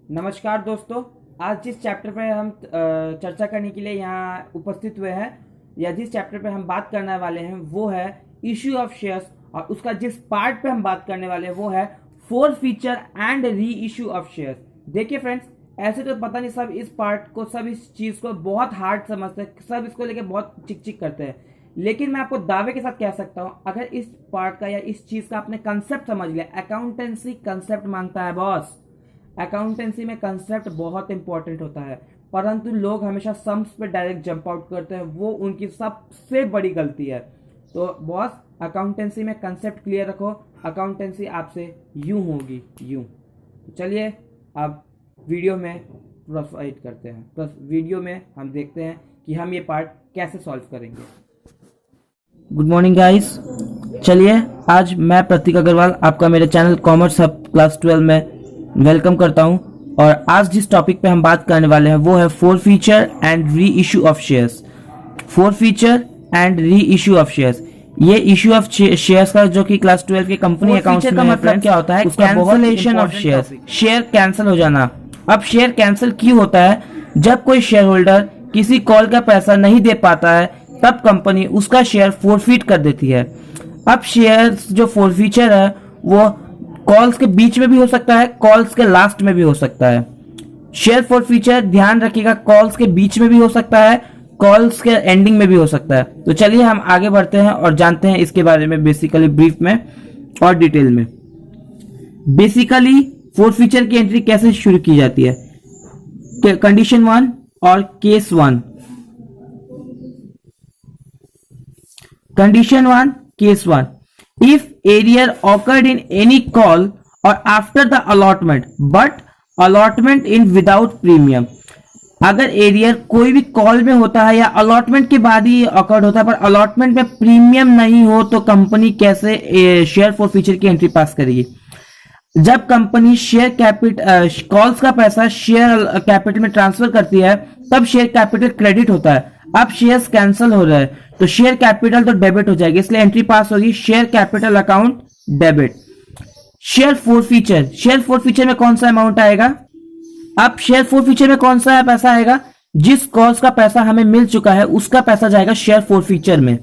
नमस्कार दोस्तों। आज जिस चैप्टर पर हम चर्चा करने के लिए यहाँ उपस्थित हुए हैं या जिस चैप्टर पर हम बात करने वाले हैं वो है इश्यू ऑफ शेयर्स, और उसका जिस पार्ट पे हम बात करने वाले हैं वो है four feature and re issue of shares. देखिए फ्रेंड्स, ऐसे तो पता नहीं सब इस पार्ट को, सब इस चीज़ को बहुत हार्ड समझते हैं, सब इसको लेके बहुत चिक चिक करते हैं, लेकिन मैं आपको दावे के साथ कह सकता हूँ अगर इस पार्ट का या इस चीज़ का आपने कंसेप्ट समझ लिया। अकाउंटेंसी कंसेप्ट मांगता है बॉस। अकाउंटेंसी में कंसेप्ट बहुत इंपॉर्टेंट होता है, परंतु लोग हमेशा सम्स पे डायरेक्ट जंप आउट करते हैं, वो उनकी सबसे बड़ी गलती है। तो बॉस, अकाउंटेंसी में कंसेप्ट क्लियर रखो। अकाउंटेंसी आपसे यूं होगी, यूं। तो चलिए अब वीडियो में प्रोसीड करते हैं। वीडियो में हम देखते हैं कि हम ये पार्ट कैसे सॉल्व करेंगे। Good morning guys. चलिए आज मैं प्रतीक अग्रवाल आपका मेरे चैनल कॉमर्स हब क्लास 12 में वेलकम करता हूं, और आज जिस टॉपिक पे हम बात करने वाले हैं वो है four feature and re issue of shares. Four feature and re issue of shares, ये इश्यू ऑफ शेयर्स का जो कि क्लास 12 के कंपनी अकाउंट्स का मतलब क्या होता है? Cancellation of shares, share cancel हो जाना। अब शेयर कैंसिल क्यों होता है? जब कोई शेयर होल्डर किसी कॉल का पैसा नहीं दे पाता है तब कंपनी उसका शेयर फोरफीट कर देती है। अब शेयर जो फोरफीचर है वो कॉल्स के बीच में भी हो सकता है, कॉल्स के लास्ट में भी हो सकता है। शेयर फोरफीचर ध्यान रखिएगा, कॉल्स के बीच में भी हो सकता है, कॉल्स के एंडिंग में भी हो सकता है। तो चलिए हम आगे बढ़ते हैं और जानते हैं इसके बारे में बेसिकली ब्रीफ में और डिटेल में। बेसिकली फोरफीचर की एंट्री कैसे शुरू की जाती है? कंडीशन 1 और case 1। Condition 1, Case 1. If arrear occurred in any call or after the allotment, but allotment in without premium. अगर एरियर कोई भी कॉल में होता है या अलॉटमेंट के बाद ही ऑकर्ड होता है पर अलॉटमेंट में प्रीमियम नहीं हो तो कंपनी कैसे शेयर फोरफीचर की एंट्री पास करेगी? जब कंपनी शेयर कैपिटल कॉल्स का पैसा शेयर कैपिटल में ट्रांसफर करती है तब शेयर कैपिटल क्रेडिट होता है। अब शेयर्स कैंसिल हो रहा है तो शेयर कैपिटल तो डेबिट हो जाएगी, इसलिए एंट्री पास होगी share capital account debit. Share forfeiture, share forfeiture में कौन सा अमाउंट आएगा? अब शेयर फोरफीचर में कौन सा पैसा आएगा? जिस कॉल्स का पैसा हमें मिल चुका है उसका पैसा जाएगा शेयर फोरफीचर में,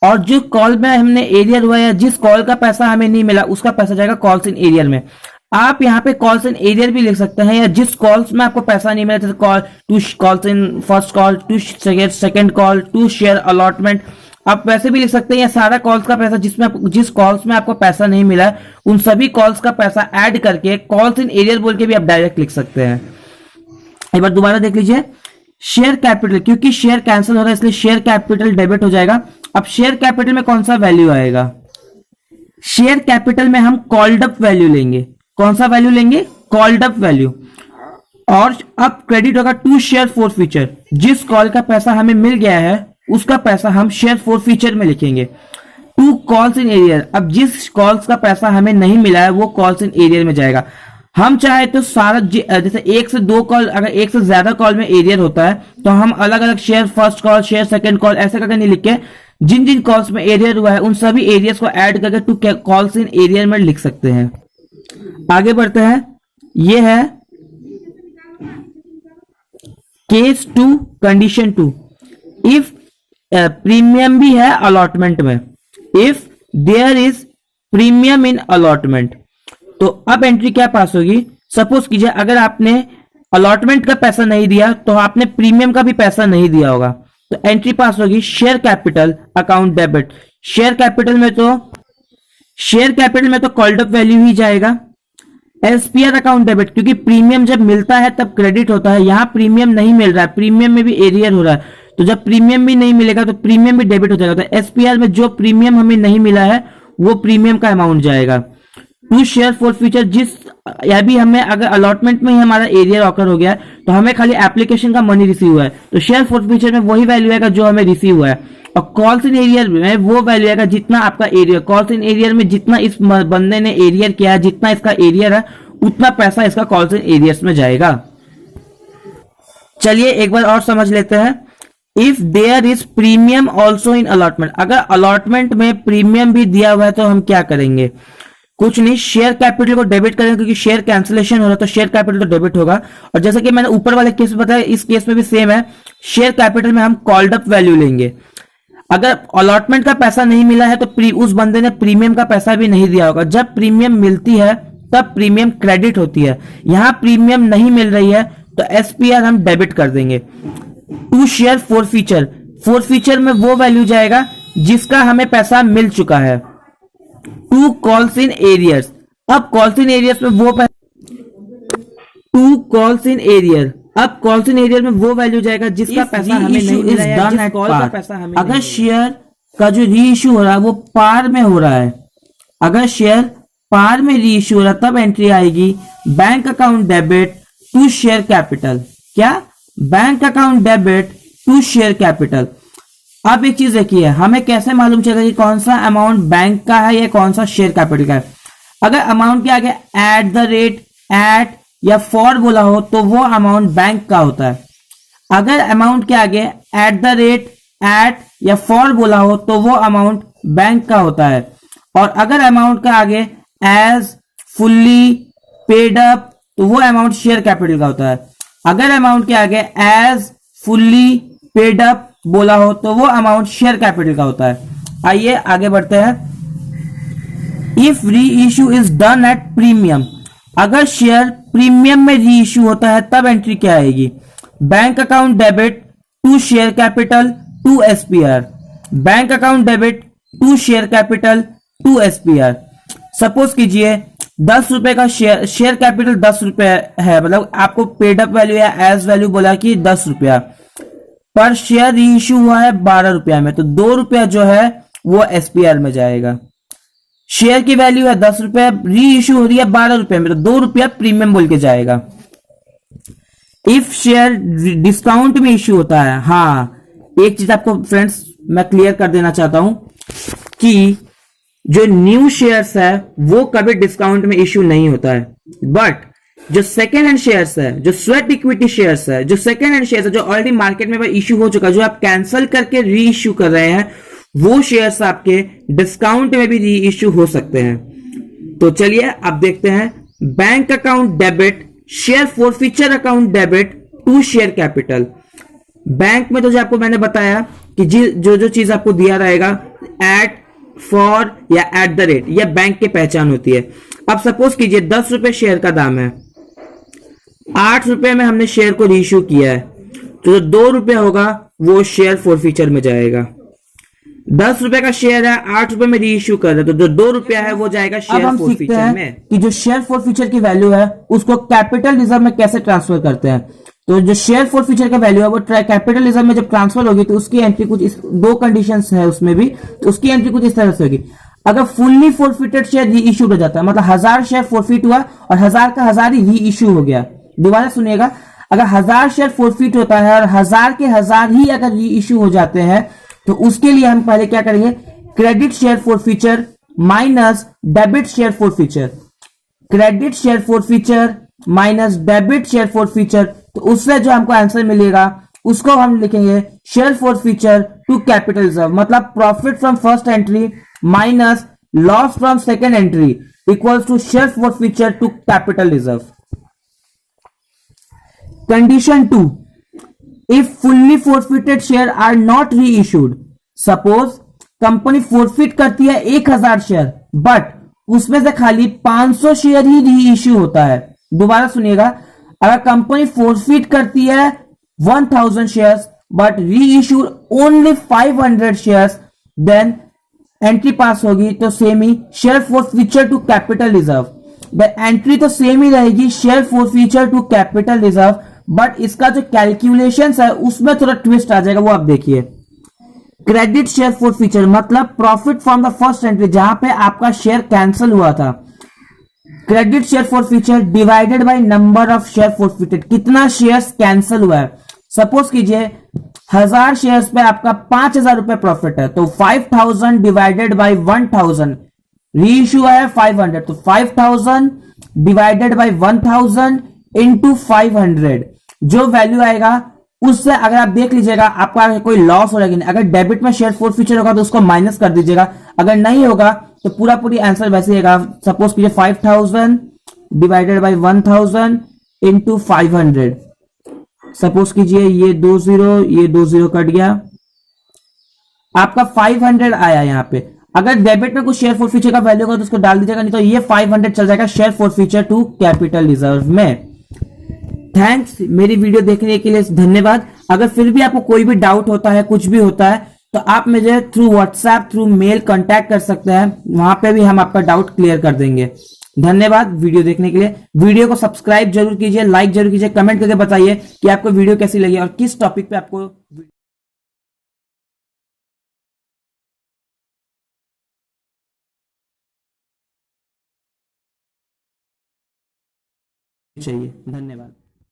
और जो कॉल में हमने एरियर हुआ या जिस कॉल का पैसा हमें नहीं मिला उसका पैसा जाएगा कॉल्स इन एरियर में। आप यहाँ पे कॉल्स इन एरियर भी लिख सकते हैं, या जिस कॉल्स में आपको पैसा नहीं मिला, जैसे call to calls in first call, to second call, to share allotment, आप वैसे भी लिख सकते हैं। या सारा कॉल्स का पैसा जिस कॉल्स में आपको पैसा नहीं मिला उन सभी कॉल्स का पैसा ऐड करके कॉल्स इन एरियर बोल के भी आप डायरेक्ट लिख सकते हैं। एक बार दोबारा देख लीजिए। शेयर कैपिटल, क्योंकि शेयर कैंसिल हो रहा है इसलिए शेयर कैपिटल डेबिट हो जाएगा। अब शेयर कैपिटल में कौन सा वैल्यू आएगा? शेयर कैपिटल में हम कॉल्ड अप वैल्यू लेंगे। कौन सा वैल्यू लेंगे? Called up value. और अब क्रेडिट होगा टू शेयर फोरफीचर, जिस कॉल का पैसा हमें मिल गया है उसका पैसा हम शेयर फोरफीचर में लिखेंगे। टू कॉल्स इन एरियर, अब जिस कॉल्स का पैसा हमें नहीं मिला है वो कॉल्स इन एरियर में जाएगा। हम चाहे तो सारा जैसे एक से दो कॉल, अगर एक से ज्यादा कॉल में एरियर होता है तो हम अलग अलग share first call, share second call ऐसे करके नहीं लिख के जिन जिन कॉल्स में एरियर हुआ है उन सभी एरियर्स को ऐड करके टू कॉल्स इन एरियर में लिख सकते हैं। आगे बढ़ते हैं। ये है केस 2, कंडीशन 2। इफ प्रीमियम भी है अलॉटमेंट में, if there is premium in allotment, तो अब एंट्री क्या पास होगी? सपोज कीजिए अगर आपने अलॉटमेंट का पैसा नहीं दिया तो आपने प्रीमियम का भी पैसा नहीं दिया होगा, तो एंट्री पास होगी share capital account debit. Share capital में तो कॉल्ड अप वैल्यू ही जाएगा। एसपीआर अकाउंट डेबिट, क्योंकि प्रीमियम जब मिलता है तब क्रेडिट होता है, यहां प्रीमियम नहीं मिल रहा है, प्रीमियम में भी एरियर हो रहा है, तो जब प्रीमियम भी नहीं मिलेगा तो प्रीमियम भी डेबिट हो जाएगा। तो एसपीआर में जो प्रीमियम हमें नहीं मिला है वो प्रीमियम का अमाउंट जाएगा। टू शेयर फोरफीचर, जिस या भी हमें अगर अलॉटमेंट में ही हमारा एरियर ऑकर हो गया तो हमें खाली एप्लीकेशन का मनी रिसीव हुआ है तो शेयर फोरफीचर में वही वैल्यू आएगा जो हमें रिसीव हुआ है, और कॉल्स इन एरियर में वो वैल्यू आएगा जितना आपका एरियर, कॉल्स इन एरियर में जितना इस बंदे ने एरियर किया है, जितना इसका एरियर है उतना पैसा इसका कॉल्स इन एरियर्स में जाएगा। चलिए एक बार और समझ लेते हैं। If there is premium also in allotment, अगर अलॉटमेंट में प्रीमियम भी दिया हुआ है तो हम क्या करेंगे? कुछ नहीं, शेयर कैपिटल को डेबिट करेंगे क्योंकि शेयर कैंसिलेशन हो रहा है तो शेयर कैपिटल तो डेबिट होगा। और जैसा कि मैंने ऊपर वाले केस में बताया, इस केस में भी सेम है। शेयर कैपिटल में हम कॉल्ड अप वैल्यू लेंगे। अगर अलॉटमेंट का पैसा नहीं मिला है तो उस बंदे ने प्रीमियम का पैसा भी नहीं दिया होगा। जब प्रीमियम मिलती है तब प्रीमियम क्रेडिट होती है। यहां प्रीमियम नहीं मिल रही है तो एसपीआर हम डेबिट कर देंगे। टू शेयर फोरफीचर, फोरफीचर में वो वैल्यू जाएगा जिसका हमें पैसा मिल चुका है। टू कॉल्स इन एरियर्स, अब कॉल्स इन एरियर्स में वो टू कॉल्स इन एरियर, अब कॉल्स इन एरियर में वो वैल्यू जाएगा जिसका पैसा हमें नहीं मिला है, जिस कॉल का पैसा हमें। अगर शेयर का जो री इश्यू हो रहा है वो पार में हो रहा है, अगर शेयर पार में री इश्यू हो रहा है तब एंट्री आएगी bank account debit to share capital. क्या? Bank account debit to share capital. अब एक चीज देखिए, हमें कैसे मालूम चलेगा कि कौन सा अमाउंट बैंक का है या कौन सा शेयर कैपिटल का है? अगर अमाउंट के आगे एट द रेट, एट या फॉर बोला हो तो वो अमाउंट बैंक का होता है। अगर अमाउंट के आगे एट द रेट, एट या फॉर बोला हो तो वो अमाउंट बैंक का होता है। और अगर अमाउंट का आगे एज, फुल्ली, पेड अप तो वो अमाउंट शेयर कैपिटल का होता है। अगर अमाउंट के आगे एज, फुल्ली, पेड अप बोला हो तो वो अमाउंट शेयर कैपिटल का होता है। आइए आगे बढ़ते हैं। If reissue is done at premium, अगर शेयर प्रीमियम में री इश्यू होता है तब एंट्री क्या आएगी? Bank account debit to share capital to SPR, bank account debit to share capital to SPR. Suppose कीजिए 10 रुपए का शेयर कैपिटल 10 रुपए है, मतलब आपको पेड अप वैल्यू या एज वैल्यू बोला कि 10 रुपया, पर शेयर री इश्यू हुआ है 12 रुपया में, तो 2 रुपया जो है वो एसपीआर में जाएगा। शेयर की वैल्यू है 10 रुपए, री इश्यू हो रही है 12 रुपए में, तो 2 रुपया प्रीमियम बोल के जाएगा। इफ शेयर डिस्काउंट में इश्यू होता है, हाँ एक चीज आपको फ्रेंड्स मैं क्लियर कर देना चाहता हूं कि जो न्यू शेयर्स है वो कभी डिस्काउंट में इश्यू नहीं होता है, बट जो सेकेंड हैंड शेयर्स है, जो स्वेट इक्विटी शेयर्स है, जो सेकेंड हैंड शेयर्स है, जो ऑलरेडी मार्केट में इश्यू हो चुका है, जो आप कैंसिल करके री इश्यू कर रहे हैं, वो शेयर्स आपके डिस्काउंट में भी री इश्यू हो सकते हैं। तो चलिए अब देखते हैं bank account debit share forfeiture account debit to share capital. Bank में तो जो आपको मैंने बताया कि जो जो चीज आपको दिया रहेगा एट, फॉर या एट द रेट, यह बैंक की पहचान होती है। अब सपोज कीजिए 10 रुपए शेयर का दाम है, 8 रुपए में हमने शेयर को रीइश्यू किया है, तो जो 2 रुपए होगा वो शेयर फॉरफीचर में जाएगा। 10 रुपए का शेयर है, 8 रुपए में रीइश्यू कर रहे, तो जो 2 रुपया है वो जाएगा शेयर फॉरफीचर में। कि जो शेयर फॉरफीचर की वैल्यू है उसको कैपिटल रिजर्व में कैसे ट्रांसफर करते हैं, तो जो शेयर फॉरफीचर का वैल्यू है वो कैपिटल रिजर्व में जब ट्रांसफर होगी तो उसकी एंट्री कुछ इस, 2 कंडीशंस है उसमें भी, तो उसकी एंट्री कुछ इस तरह से होगी। अगर फुल्ली फॉरफिटेड शेयर री इश्यू हो जाता है, मतलब 1000 शेयर फॉरफिट हुआ और 1000 का 1000 ही री इश्यू हो गया। दोबारा सुनिएगा, अगर 1000 शेयर फॉरफिट होता है और 1000 के 1000 ही अगर री इश्यू हो जाते हैं तो उसके लिए हम पहले क्या करेंगे, credit share forfeiture minus debit share forfeiture, credit share forfeiture minus debit share forfeiture, तो उससे जो हमको आंसर मिलेगा उसको हम लिखेंगे share forfeiture to capital reserve, मतलब profit from first entry minus loss from second entry equals to share forfeiture to capital reserve. Condition 2, if fully forfeited share are not reissued, suppose company forfeit करती है 1000 share but उसमें से खाली 500 share ही री issue होता है। दोबारा सुनिएगा, अगर कंपनी फॉरफिट करती है 1000 shares but reissued only 500 shares, then entry pass होगी तो सेम ही share forfeiture to capital reserve. Entry तो सेम ही रहेगी share forfeiture to capital reserve, but इसका जो कैलकुलेशंस है उसमें थोड़ा ट्विस्ट आ जाएगा, वो आप देखिए। क्रेडिट शेयर फॉरफीचर मतलब profit from the first entry, जहां पे आपका शेयर कैंसिल हुआ था, credit share forfeiture divided by number of share forfeited, कितना शेयर्स कैंसिल हुआ है। सपोज कीजिए 1000 शेयर्स पे आपका 5000 रुपए प्रॉफिट है, तो 5000 डिवाइडेड बाय 1000, री इश्यू है 500, तो 5000 डिवाइडेड बाय 1000 इंटू 500, जो वैल्यू आएगा उससे अगर आप देख लीजिएगा आपका कोई लॉस हो रहा है कि नहीं। अगर डेबिट में शेयर फॉरफीचर होगा तो उसको माइनस कर दीजिएगा, अगर नहीं होगा तो पूरा पूरी आंसर वैसे ही आएगा। सपोज कीजिए 5000 डिवाइडेड बाई 1000 इंटू 500। सपोज कीजिए ये 2 0 कट गया, आपका 500 आया यहाँ पे। अगर डेबिट में कुछ शेयर फॉर फ्यूचर का वैल्यू होगा तो उसको डाल दीजिएगा, नहीं तो ये 500 चल जाएगा share forfeiture to capital reserve में। थैंक्स, मेरी वीडियो देखने के लिए धन्यवाद। अगर फिर भी आपको कोई भी डाउट होता है, कुछ भी होता है, तो आप मुझे through WhatsApp, through mail contact कर सकते हैं, वहां पे भी हम आपका डाउट क्लियर कर देंगे। धन्यवाद वीडियो देखने के लिए। वीडियो को सब्सक्राइब जरूर कीजिए, लाइक जरूर कीजिए, कमेंट करके बताइए कि आपको वीडियो कैसी लगी और किस टॉपिक पे आपको चाहिए। धन्यवाद।